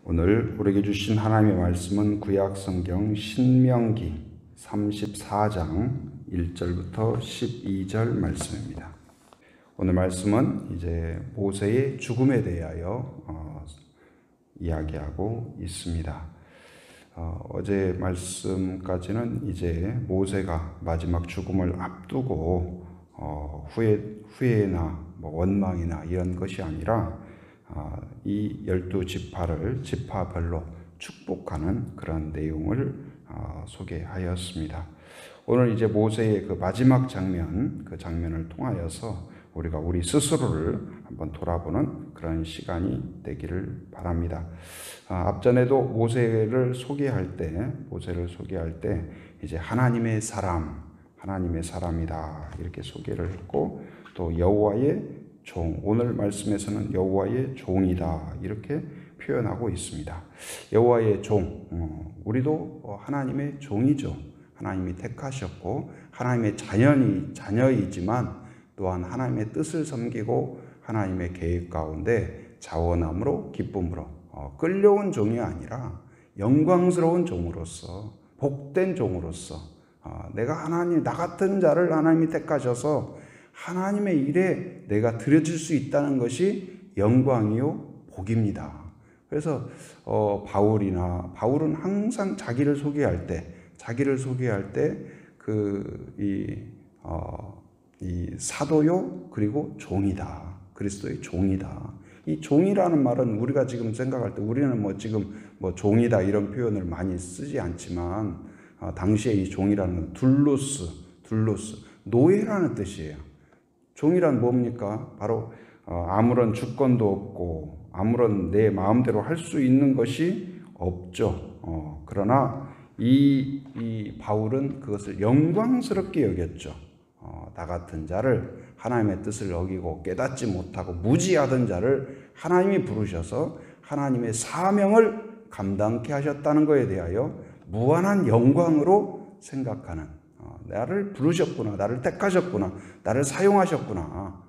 오늘 우리에게 주신 하나님의 말씀은 구약성경 신명기 34장 1절부터 12절 말씀입니다. 오늘 말씀은 이제 모세의 죽음에 대하여 이야기하고 있습니다. 어제 말씀까지는 이제 모세가 마지막 죽음을 앞두고 후회나 원망이나 이런 것이 아니라 이 12지파를 지파별로 축복하는 그런 내용을 소개하였습니다. 오늘 이제 모세의 그 마지막 장면, 그 장면을 통하여서 우리가 우리 스스로를 한번 돌아보는 그런 시간이 되기를 바랍니다. 앞전에도 모세를 소개할 때 이제 하나님의 사람이다 이렇게 소개를 했고, 또 여호와의 종, 오늘 말씀에서는 여호와의 종이다 이렇게 표현하고 있습니다. 여호와의 종, 우리도 하나님의 종이죠. 하나님이 택하셨고 하나님의 자녀이지만 또한 하나님의 뜻을 섬기고 하나님의 계획 가운데 자원함으로 기쁨으로 끌려온 종이 아니라 영광스러운 종으로서, 복된 종으로서, 내가 나 같은 자를 하나님이 택하셔서 하나님의 일에 내가 드려질 수 있다는 것이 영광이요 복입니다. 그래서 바울은 항상 자기를 소개할 때 이 사도요 그리고 종이다, 그리스도의 종이다. 이 종이라는 말은 우리가 지금 생각할 때 우리는 지금 종이다 이런 표현을 많이 쓰지 않지만 당시에 이 종이라는 둘로스 노예라는 뜻이에요. 종이란 뭡니까? 바로 아무런 주권도 없고 아무런 내 마음대로 할 수 있는 것이 없죠. 그러나 이 바울은 그것을 영광스럽게 여겼죠. 나 같은 자를, 하나님의 뜻을 어기고 깨닫지 못하고 무지하던 자를 하나님이 부르셔서 하나님의 사명을 감당케 하셨다는 것에 대하여 무한한 영광으로 생각하는, 나를 부르셨구나, 나를 택하셨구나, 나를 사용하셨구나,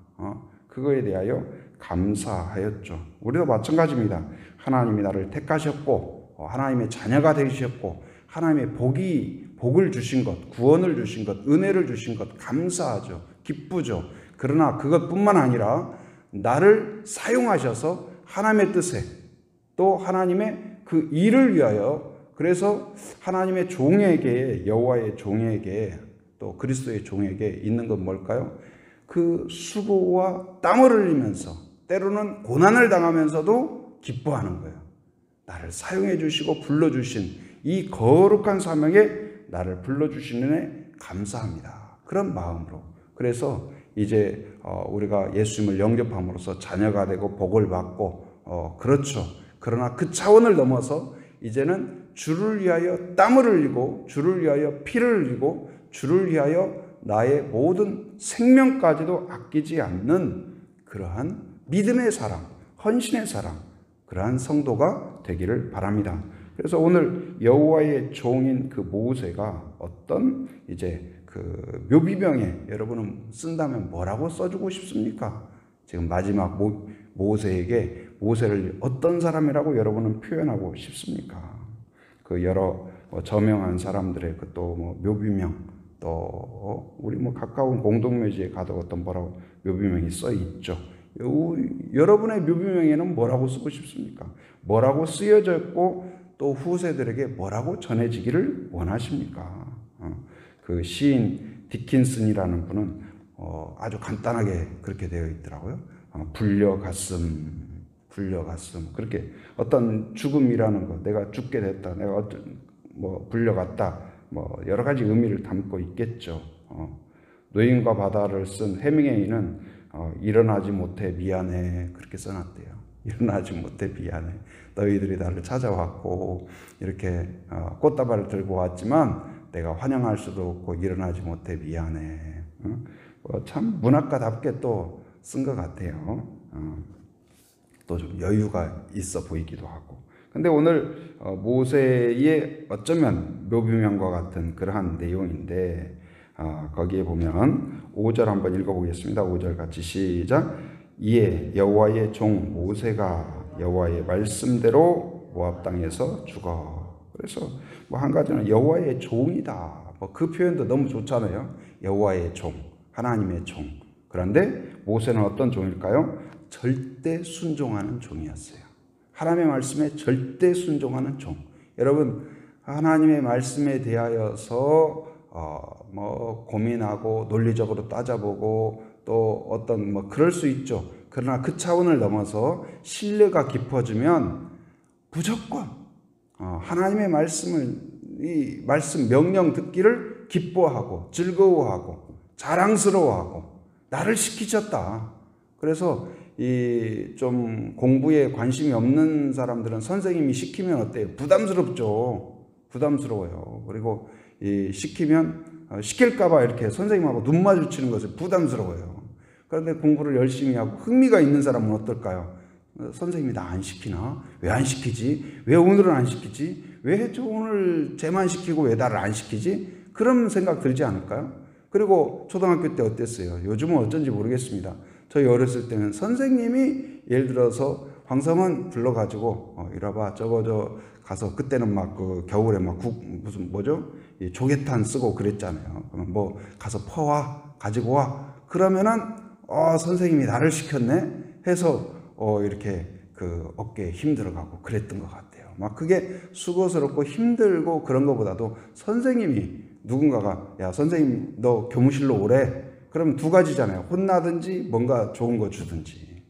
그거에 대하여 감사하였죠. 우리도 마찬가지입니다. 하나님이 나를 택하셨고 하나님의 자녀가 되셨고 하나님의 복을 주신 것, 구원을 주신 것, 은혜를 주신 것 감사하죠. 기쁘죠. 그러나 그것뿐만 아니라 나를 사용하셔서 하나님의 뜻에, 또 하나님의 그 일을 위하여, 그래서 하나님의 종에게, 여호와의 종에게, 또 그리스도의 종에게 있는 건 뭘까요? 그 수고와 땀을 흘리면서 때로는 고난을 당하면서도 기뻐하는 거예요. 나를 사용해 주시고 불러주신 이 거룩한 사명에 나를 불러주시는 감사합니다. 그런 마음으로. 그래서 이제 우리가 예수님을 영접함으로써 자녀가 되고 복을 받고 그렇죠. 그러나 그 차원을 넘어서 이제는 주를 위하여 땀을 흘리고 주를 위하여 피를 흘리고 주를 위하여 나의 모든 생명까지도 아끼지 않는 그러한 믿음의 사람, 헌신의 사람, 그러한 성도가 되기를 바랍니다. 그래서 오늘 여호와의 종인 그 모세가 어떤 이제 그 묘비명에 여러분은 쓴다면 뭐라고 써주고 싶습니까? 지금 마지막 모세를 어떤 사람이라고 여러분은 표현하고 싶습니까? 그 여러 저명한 사람들의 그 또 묘비명, 또 우리 가까운 공동묘지에 가도 어떤 뭐라고 묘비명이 써 있죠. 여러분의 묘비명에는 뭐라고 쓰고 싶습니까? 뭐라고 쓰여져 있고 또 후세들에게 뭐라고 전해지기를 원하십니까? 그 시인 디킨슨이라는 분은 아주 간단하게 그렇게 되어 있더라고요. 불려갔음 그렇게 어떤 죽음이라는 거, 내가 죽게 됐다, 내가 불려갔다, 여러 가지 의미를 담고 있겠죠. 노인과 바다를 쓴 해밍웨이는 일어나지 못해 미안해 그렇게 써놨대요. 일어나지 못해 미안해. 너희들이 나를 찾아왔고 이렇게 꽃다발을 들고 왔지만 내가 환영할 수도 없고 일어나지 못해 미안해. 참 문학가답게 또 쓴 것 같아요. 또 좀 여유가 있어 보이기도 하고. 근데 오늘 모세의 어쩌면 묘비명과 같은 그러한 내용인데 거기에 보면 5절 한번 읽어보겠습니다. 5절 같이 시작. 이에 여호와의 종 모세가 여호와의 말씀대로 모압 땅에서 죽어. 그래서 뭐 한 가지는 여호와의 종이다. 뭐 그 표현도 너무 좋잖아요. 여호와의 종, 하나님의 종. 그런데 모세는 어떤 종일까요? 절대 순종하는 종이었어요. 하나님의 말씀에 절대 순종하는 종. 여러분, 하나님의 말씀에 대하여서 뭐 고민하고 논리적으로 따져보고 또 어떤 뭐 그럴 수 있죠. 그러나 그 차원을 넘어서 신뢰가 깊어지면 무조건 하나님의 말씀을, 이 말씀 명령 듣기를 기뻐하고 즐거워하고 자랑스러워하고 나를 시키셨다. 그래서 이 좀 공부에 관심이 없는 사람들은 선생님이 시키면 어때요? 부담스럽죠. 부담스러워요. 그리고 이 시키면 시킬까봐 이렇게 선생님하고 눈 마주치는 것이 부담스러워요. 그런데 공부를 열심히 하고 흥미가 있는 사람은 어떨까요? 선생님이 나 안 시키나? 왜 안 시키지? 왜 오늘은 안 시키지? 왜 오늘 쟤만 시키고 왜 나를 안 시키지? 그런 생각 들지 않을까요? 그리고 초등학교 때 어땠어요? 요즘은 어쩐지 모르겠습니다. 저희 어렸을 때는 선생님이 예를 들어서 황성은 불러가지고 이리 와봐 저거 가서 그때는 막 그 겨울에 막 무슨 뭐죠? 이 조개탄 쓰고 그랬잖아요. 그러면 뭐 가서 퍼와 가지고 와. 그러면은 선생님이 나를 시켰네 해서 이렇게 그 어깨에 힘들어가고 그랬던 것 같아요. 막 그게 수고스럽고 힘들고 그런 것보다도 선생님이 누군가가 야 선생님 너 교무실로 오래. 그러면 두 가지잖아요. 혼나든지 뭔가 좋은 거 주든지.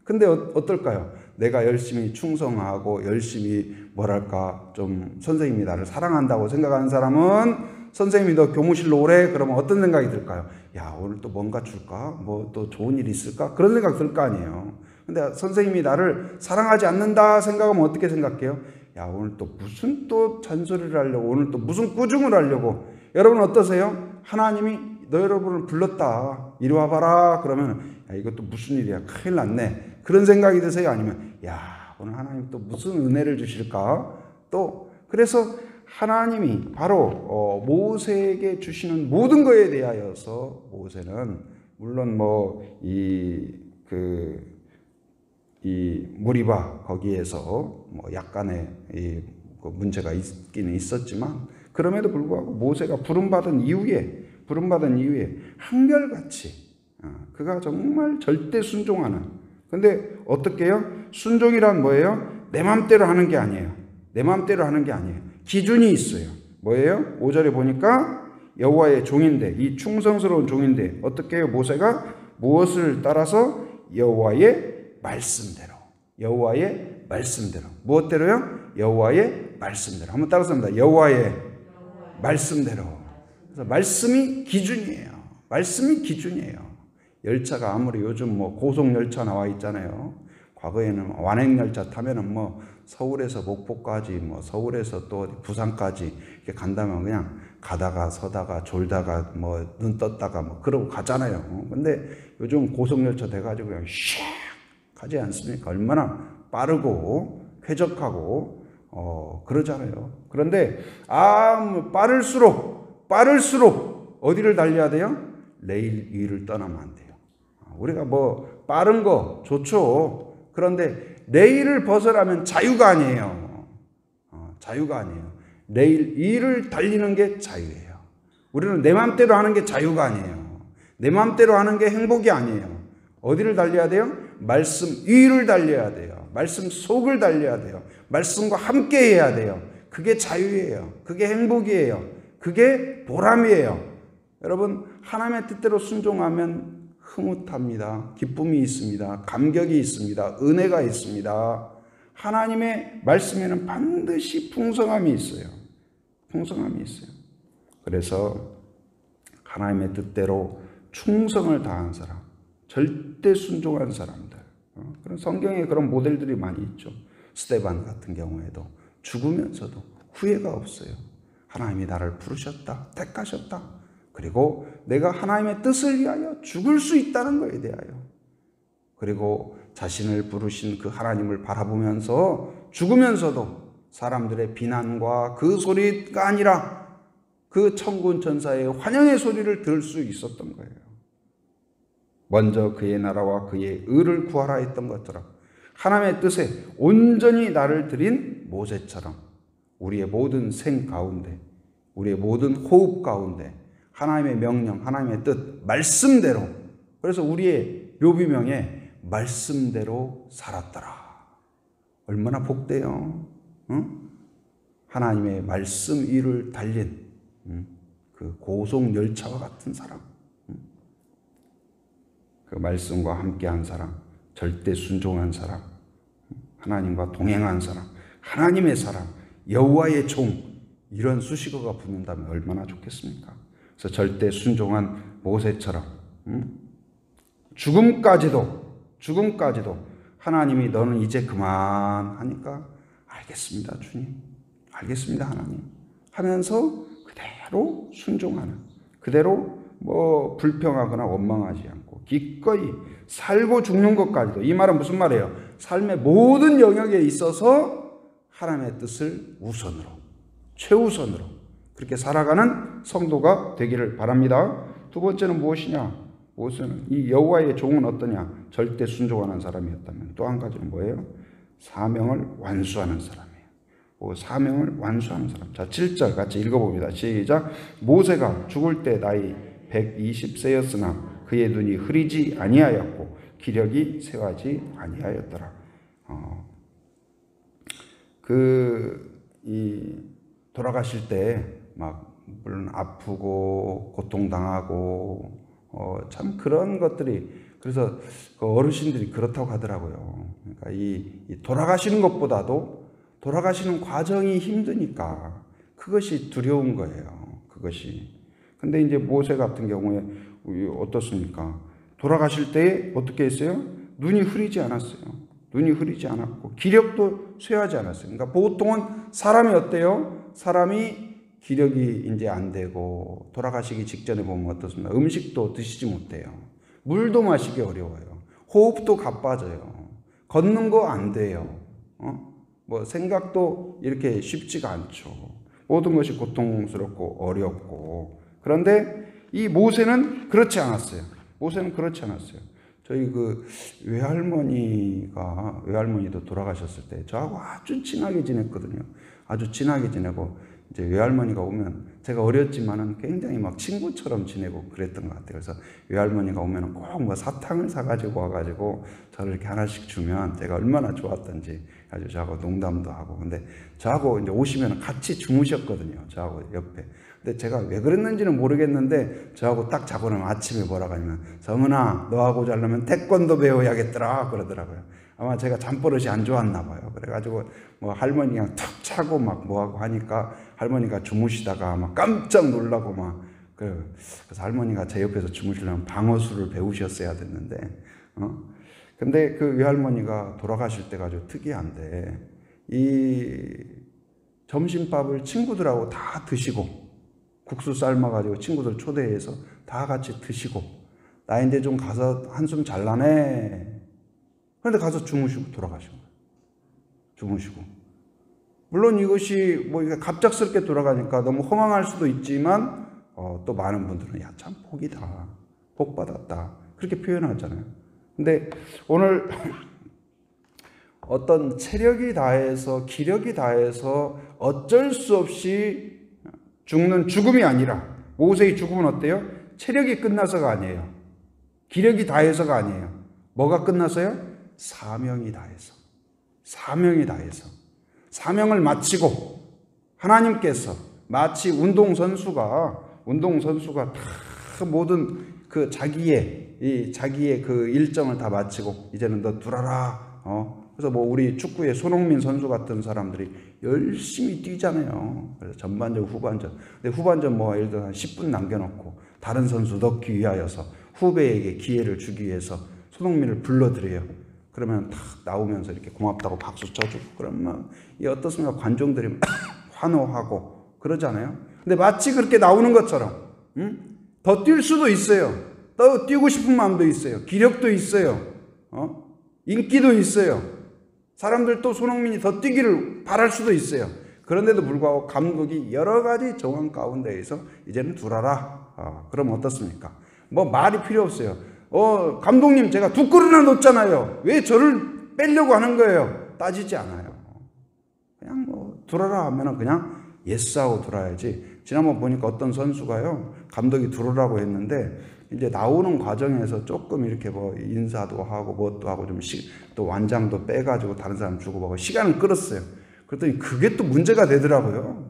근데 어떨까요? 내가 열심히 충성하고 열심히 뭐랄까 좀 선생님이 나를 사랑한다고 생각하는 사람은 선생님이 너 교무실로 오래? 그러면 어떤 생각이 들까요? 야 오늘 또 뭔가 줄까? 뭐 또 좋은 일이 있을까? 그런 생각 들 거 아니에요. 근데 선생님이 나를 사랑하지 않는다 생각하면 어떻게 생각해요? 야 오늘 또 무슨 또 잔소리를 하려고 오늘 또 무슨 꾸중을 하려고. 여러분 어떠세요? 하나님이 너 여러분을 불렀다. 이리 와봐라. 그러면 야 이것도 무슨 일이야. 큰일 났네. 그런 생각이 드세요? 아니면 야 오늘 하나님 또 무슨 은혜를 주실까? 또 그래서 하나님이 바로 모세에게 주시는 모든 것에 대하여서 모세는 물론 뭐 이 무리바 거기에서 뭐 약간의 그 문제가 있기는 있었지만 그럼에도 불구하고 모세가 부름받은 이후에 한결같이 그가 정말 절대 순종하는. 근데 어떻게 해요? 순종이란 뭐예요? 내 맘대로 하는 게 아니에요. 내 맘대로 하는 게 아니에요. 기준이 있어요. 뭐예요? 5절에 보니까 여호와의 종인데 이 충성스러운 종인데 어떻게 해요? 모세가 무엇을 따라서? 여호와의 말씀대로. 여호와의 말씀대로. 무엇대로요? 여호와의 말씀대로. 한번 따라서 합니다. 여호와의 말씀대로. 그래서 말씀이 기준이에요. 말씀이 기준이에요. 열차가 아무리 요즘 뭐 고속열차 나와 있잖아요. 과거에는 완행열차 타면은 뭐 서울에서 목포까지 뭐 서울에서 또 부산까지 이렇게 간다면 그냥 가다가 서다가 졸다가 뭐 눈 떴다가 뭐 그러고 가잖아요. 근데 요즘 고속열차 돼가지고 그냥 샥 가지 않습니까? 얼마나 빠르고 쾌적하고 그러잖아요. 그런데 뭐 빠를수록 어디를 달려야 돼요? 레일 위를 떠나면 안 돼요. 우리가 뭐 빠른 거 좋죠. 그런데 레일을 벗어나면 자유가 아니에요. 자유가 아니에요. 레일 위를 달리는 게 자유예요. 우리는 내 맘대로 하는 게 자유가 아니에요. 내 맘대로 하는 게 행복이 아니에요. 어디를 달려야 돼요? 말씀 위를 달려야 돼요. 말씀 속을 달려야 돼요. 말씀과 함께 해야 돼요. 그게 자유예요. 그게 행복이에요. 그게 보람이에요. 여러분 하나님의 뜻대로 순종하면 흐뭇합니다. 기쁨이 있습니다. 감격이 있습니다. 은혜가 있습니다. 하나님의 말씀에는 반드시 풍성함이 있어요. 풍성함이 있어요. 그래서 하나님의 뜻대로 충성을 다한 사람, 절대 순종한 사람들, 그런 성경에 그런 모델들이 많이 있죠. 스데반 같은 경우에도 죽으면서도 후회가 없어요. 하나님이 나를 부르셨다, 택하셨다. 그리고 내가 하나님의 뜻을 위하여 죽을 수 있다는 것에 대하여, 그리고 자신을 부르신 그 하나님을 바라보면서 죽으면서도 사람들의 비난과 그 소리가 아니라 그 천군 천사의 환영의 소리를 들을 수 있었던 거예요. 먼저 그의 나라와 그의 의를 구하라 했던 것처럼 하나님의 뜻에 온전히 나를 드린 모세처럼 우리의 모든 생 가운데, 우리의 모든 호흡 가운데 하나님의 명령, 하나님의 뜻, 말씀대로, 그래서 우리의 묘비명에 말씀대로 살았더라. 얼마나 복돼요. 응? 하나님의 말씀 위를 달린 그 고속 열차와 같은 사람, 그 말씀과 함께한 사람, 절대 순종한 사람, 하나님과 동행한 사람, 하나님의 사람, 여호와의 종, 이런 수식어가 붙는다면 얼마나 좋겠습니까? 그래서 절대 순종한 모세처럼 죽음까지도 하나님이 너는 이제 그만하니까 알겠습니다 주님, 알겠습니다 하나님 하면서 그대로 순종하는, 그대로 뭐 불평하거나 원망하지 않고 기꺼이 살고 죽는 것까지도. 이 말은 무슨 말이에요? 삶의 모든 영역에 있어서 하나님의 뜻을 우선으로, 최우선으로 그렇게 살아가는 성도가 되기를 바랍니다. 두 번째는 무엇이냐? 무엇은 이 여호와의 종은 어떠냐? 절대 순종하는 사람이었다면 또 한 가지는 뭐예요? 사명을 완수하는 사람이에요. 사명을 완수하는 사람. 자, 7절 같이 읽어봅니다. 시작. 모세가 죽을 때 나이 120세였으나 그의 눈이 흐리지 아니하였고 기력이 쇠하지 아니하였더라. 돌아가실 때 막 물론 아프고 고통당하고 참 그런 것들이, 그래서 그 어르신들이 그렇다고 하더라고요. 그러니까 이 돌아가시는 것보다도 돌아가시는 과정이 힘드니까 그것이 두려운 거예요. 그것이. 근데 이제 모세 같은 경우에 어떻습니까? 돌아가실 때 어떻게 했어요? 눈이 흐리지 않았어요. 눈이 흐리지 않았고 기력도 쇠하지 않았어요. 그러니까 보통은 사람이 어때요? 사람이 기력이 이제 안 되고 돌아가시기 직전에 보면 어떻습니까? 음식도 드시지 못해요. 물도 마시기 어려워요. 호흡도 가빠져요. 걷는 거 안 돼요. 뭐 생각도 이렇게 쉽지가 않죠. 모든 것이 고통스럽고 어렵고. 그런데 이 모세는 그렇지 않았어요. 모세는 그렇지 않았어요. 저희 그 외할머니도 돌아가셨을 때 저하고 아주 친하게 지냈거든요. 아주 친하게 지내고 이제 외할머니가 오면 제가 어렸지만은 굉장히 막 친구처럼 지내고 그랬던 것 같아요. 그래서 외할머니가 오면은 꼭 뭐 사탕을 사가지고 와가지고 저를 이렇게 하나씩 주면 제가 얼마나 좋았던지 아주 저하고 농담도 하고. 근데 저하고 이제 오시면 같이 주무셨거든요. 저하고 옆에. 근데 제가 왜 그랬는지는 모르겠는데 저하고 딱 자고 나면 아침에 뭐라고 하냐면 성은아 너하고 자려면 태권도 배워야겠더라 그러더라고요. 아마 제가 잠버릇이 안 좋았나 봐요. 그래가지고 뭐 할머니랑 툭 차고 막 뭐하고 하니까 할머니가 주무시다가 막 깜짝 놀라고 막 그래서 할머니가 제 옆에서 주무시려면 방어술을 배우셨어야 됐는데 근데 그 외할머니가 돌아가실 때가 아주 특이한데 이 점심밥을 친구들하고 다 드시고 국수 삶아가지고 친구들 초대해서 다 같이 드시고 나 이제 좀 가서 한숨 잘라네. 그런데 가서 주무시고 돌아가신 거예요. 주무시고. 물론 이것이 뭐 갑작스럽게 돌아가니까 너무 허망할 수도 있지만 또 많은 분들은 야, 참 복이다. 복 받았다. 그렇게 표현하잖아요. 근데 오늘 어떤 체력이 다해서 기력이 다해서 어쩔 수 없이 죽는 죽음이 아니라 모세의 죽음은 어때요? 체력이 끝나서가 아니에요. 기력이 다해서가 아니에요. 뭐가 끝나서요? 사명이 다해서. 사명이 다해서. 사명을 마치고 하나님께서 마치 운동선수가 다 모든 그 자기의 그 일정을 다 마치고 이제는 너 두라라. 그래서 뭐 우리 축구의 손흥민 선수 같은 사람들이 열심히 뛰잖아요. 그래서 전반전, 후반전. 근데 후반전 뭐 예를 들어 한 10분 남겨놓고 다른 선수 넣기 위하여서 후배에게 기회를 주기 위해서 손흥민을 불러들여요. 그러면 탁 나오면서 이렇게 고맙다고 박수 쳐주고 그러면 이 어떻습니까? 관중들이 환호하고 그러잖아요. 근데 마치 그렇게 나오는 것처럼 더 뛸 수도 있어요. 더 뛰고 싶은 마음도 있어요. 기력도 있어요. 인기도 있어요. 사람들도 손흥민이 더 뛰기를 바랄 수도 있어요. 그런데도 불구하고 감독이 여러 가지 정황 가운데에서 이제는 두라라. 그럼 어떻습니까? 뭐 말이 필요 없어요. 감독님 제가 2골이나 넣었잖아요. 왜 저를 빼려고 하는 거예요? 따지지 않아요. 그냥 뭐 들어라 하면은 그냥 예스하고 들어야지. 지난번 보니까 어떤 선수가요, 감독이 들어오라고 했는데 이제 나오는 과정에서 조금 이렇게 뭐 인사도 하고 뭣도 하고 좀 또 완장도 빼가지고 다른 사람 주고 먹고 시간을 끌었어요. 그랬더니 그게 또 문제가 되더라고요.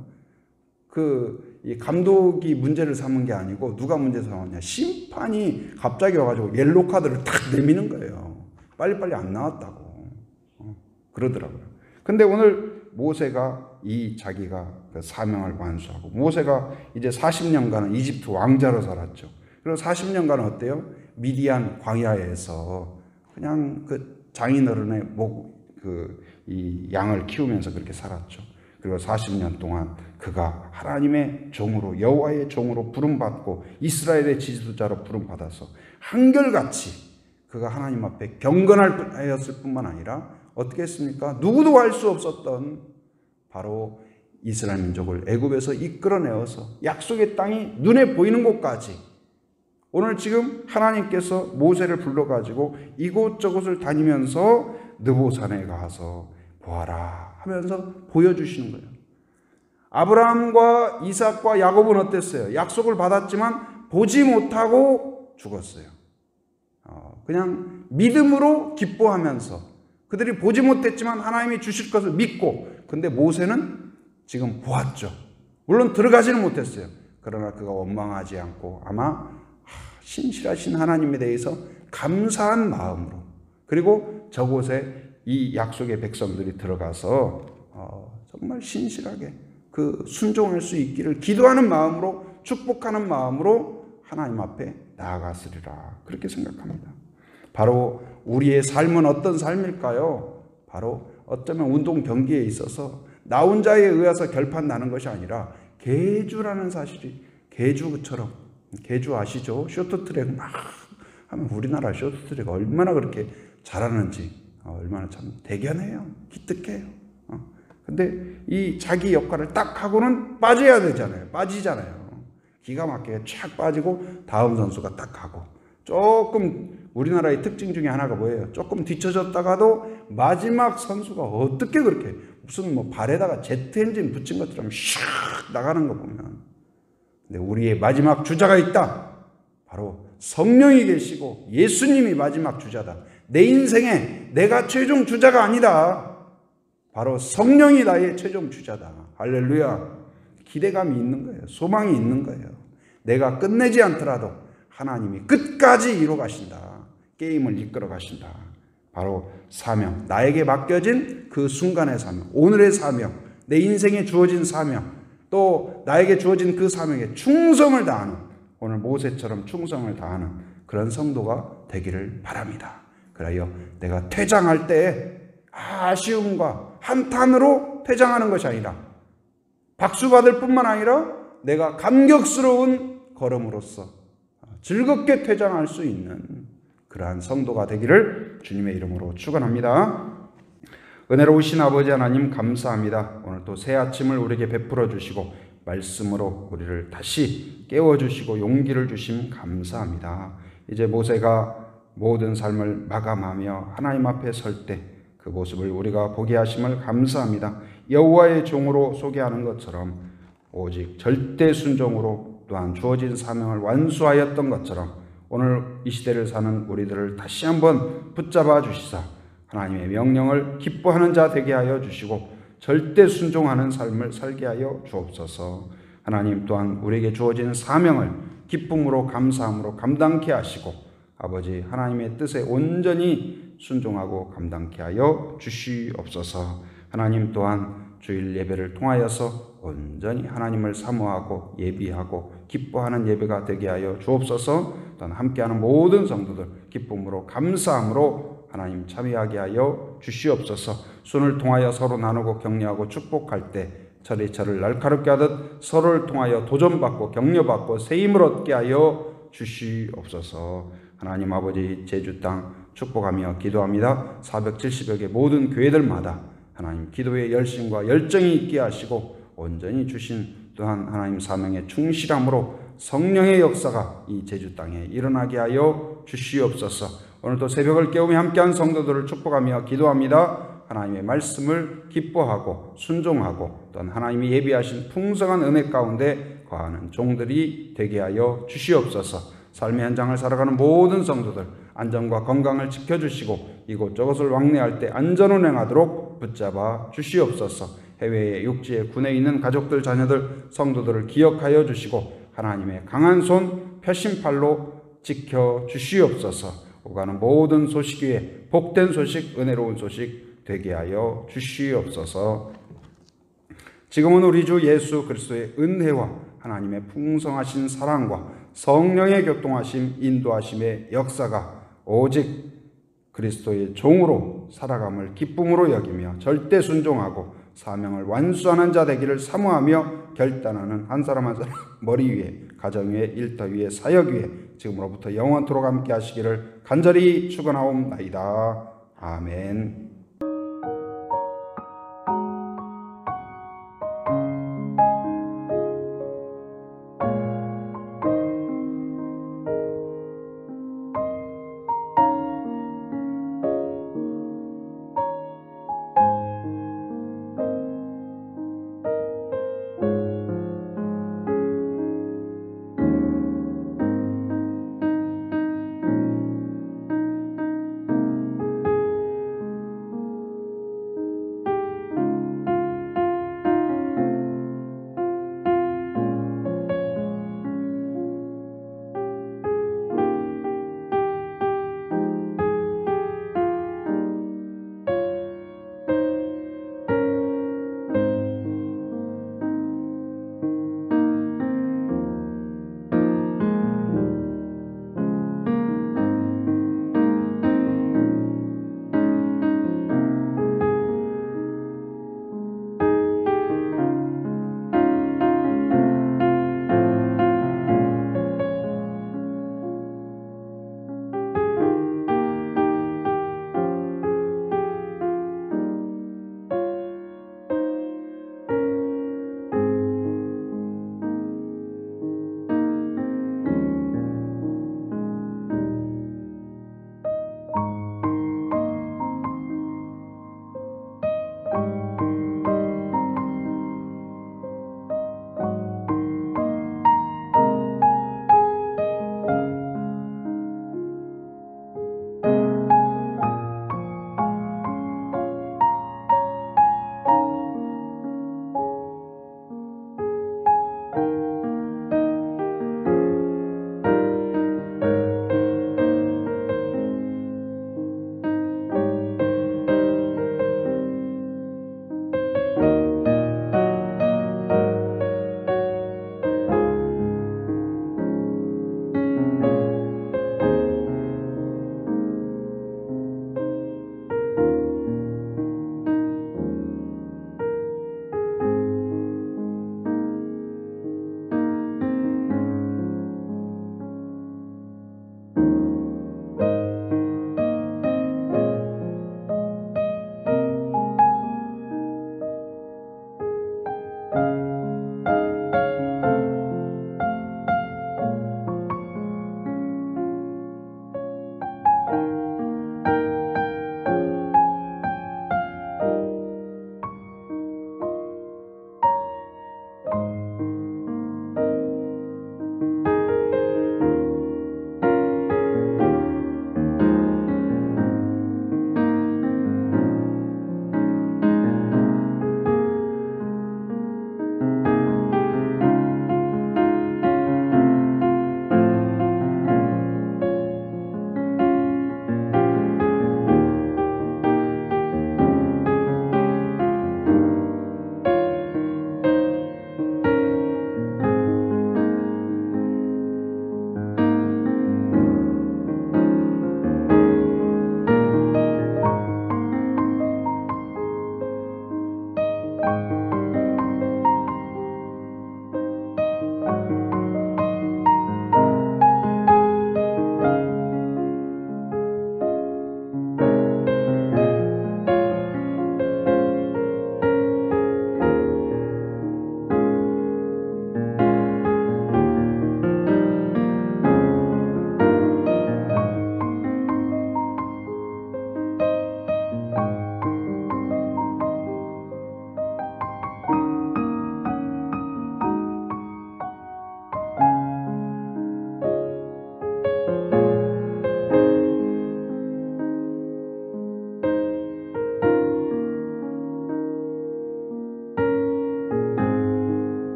이 감독이 문제를 삼은 게 아니고 누가 문제 삼았냐? 심판이 갑자기 와가지고 옐로우 카드를 탁 내미는 거예요. 빨리빨리 안 나왔다고. 그러더라고요. 근데 오늘 모세가 자기가 그 사명을 완수하고, 모세가 이제 40년간은 이집트 왕자로 살았죠. 그리고 40년간은 어때요? 미디안 광야에서 그냥 그 장인어른의 이 양을 키우면서 그렇게 살았죠. 그리고 40년 동안 그가 하나님의 종으로, 여호와의 종으로 부름받고 이스라엘의 지도자로 부름받아서 한결같이 그가 하나님 앞에 경건하였을 뿐만 아니라 어떻게 했습니까? 누구도 알 수 없었던 바로 이스라엘 민족을 애굽에서 이끌어내어서 약속의 땅이 눈에 보이는 곳까지, 오늘 지금 하나님께서 모세를 불러가지고 이곳저곳을 다니면서 느보산에 가서 보아라 하면서 보여주시는 거예요. 아브라함과 이삭과 야곱은 어땠어요? 약속을 받았지만 보지 못하고 죽었어요. 그냥 믿음으로 기뻐하면서 그들이 보지 못했지만 하나님이 주실 것을 믿고, 근데 모세는 지금 보았죠. 물론 들어가지는 못했어요. 그러나 그가 원망하지 않고 아마 신실하신 하나님에 대해서 감사한 마음으로, 그리고 저곳에 이 약속의 백성들이 들어가서 정말 신실하게 그 순종할 수 있기를 기도하는 마음으로, 축복하는 마음으로 하나님 앞에 나아갔으리라, 그렇게 생각합니다. 바로 우리의 삶은 어떤 삶일까요? 바로 어쩌면 운동 경기에 있어서 나 혼자에 의해서 결판 나는 것이 아니라 계주라는 사실이, 계주처럼, 계주 아시죠? 쇼트트랙 막 하면 우리나라 쇼트트랙 얼마나 그렇게 잘하는지, 얼마나 참 대견해요. 기특해요. 근데 이 자기 역할을 딱 하고는 빠져야 되잖아요. 빠지잖아요. 기가 막히게 촥 빠지고 다음 선수가 딱 가고, 조금 우리나라의 특징 중에 하나가 뭐예요? 조금 뒤쳐졌다가도 마지막 선수가 어떻게 그렇게 무슨 뭐 발에다가 제트 엔진 붙인 것처럼 샥 나가는 거 보면, 근데 우리의 마지막 주자가 있다. 바로 성령이 계시고 예수님이 마지막 주자다. 내 인생에 내가 최종 주자가 아니다. 바로 성령이 나의 최종 주자다. 할렐루야. 기대감이 있는 거예요. 소망이 있는 거예요. 내가 끝내지 않더라도 하나님이 끝까지 이뤄 가신다. 게임을 이끌어 가신다. 바로 사명, 나에게 맡겨진 그 순간의 사명, 오늘의 사명, 내 인생에 주어진 사명, 또 나에게 주어진 그 사명에 충성을 다하는, 오늘 모세처럼 충성을 다하는 그런 성도가 되기를 바랍니다. 그래요, 내가 퇴장할 때 아쉬움과 한탄으로 퇴장하는 것이 아니라 박수 받을 뿐만 아니라 내가 감격스러운 걸음으로써 즐겁게 퇴장할 수 있는 그러한 성도가 되기를 주님의 이름으로 축원합니다. 은혜로우신 아버지 하나님 감사합니다. 오늘 또 새 아침을 우리에게 베풀어 주시고 말씀으로 우리를 다시 깨워주시고 용기를 주심 감사합니다. 이제 모세가 모든 삶을 마감하며 하나님 앞에 설 때 그 모습을 우리가 보게 하심을 감사합니다. 여호와의 종으로 소개하는 것처럼 오직 절대 순종으로 또한 주어진 사명을 완수하였던 것처럼 오늘 이 시대를 사는 우리들을 다시 한번 붙잡아 주시사 하나님의 명령을 기뻐하는 자 되게 하여 주시고 절대 순종하는 삶을 살게 하여 주옵소서. 하나님 또한 우리에게 주어진 사명을 기쁨으로 감사함으로 감당케 하시고 아버지 하나님의 뜻에 온전히 순종하고 감당케 하여 주시옵소서. 하나님 또한 주일 예배를 통하여서 온전히 하나님을 사모하고 예비하고 기뻐하는 예배가 되게 하여 주옵소서. 또한 함께하는 모든 성도들 기쁨으로 감사함으로 하나님 참여하게 하여 주시옵소서. 손을 통하여 서로 나누고 격려하고 축복할 때 철이 날카롭게 하듯 서로를 통하여 도전받고 격려받고 세임을 얻게 하여 주시옵소서. 하나님 아버지 제주 땅 축복하며 기도합니다. 470여 개 모든 교회들마다 하나님 기도의 열심과 열정이 있게 하시고 온전히 주신 또한 하나님 사명에 충실함으로 성령의 역사가 이 제주 땅에 일어나게 하여 주시옵소서. 오늘도 새벽을 깨우며 함께한 성도들을 축복하며 기도합니다. 하나님의 말씀을 기뻐하고 순종하고 또한 하나님이 예비하신 풍성한 은혜 가운데 거하는 종들이 되게 하여 주시옵소서. 삶의 현장을 살아가는 모든 성도들 안전과 건강을 지켜주시고 이곳저곳을 왕래할 때 안전 운행하도록 붙잡아 주시옵소서. 해외에 육지에 군에 있는 가족들 자녀들 성도들을 기억하여 주시고 하나님의 강한 손 표심팔로 지켜 주시옵소서. 오가는 모든 소식 위에 복된 소식 은혜로운 소식 되게 하여 주시옵소서. 지금은 우리 주 예수 그리스도의 은혜와 하나님의 풍성하신 사랑과 성령의 교통하심 인도하심의 역사가 오직 그리스도의 종으로 살아감을 기쁨으로 여기며 절대 순종하고 사명을 완수하는 자 되기를 사모하며 결단하는 한 사람 한 사람 머리 위에 가정 위에 일터 위에 사역 위에 지금으로부터 영원토록 함께 하시기를 간절히 축원하옵나이다. 아멘.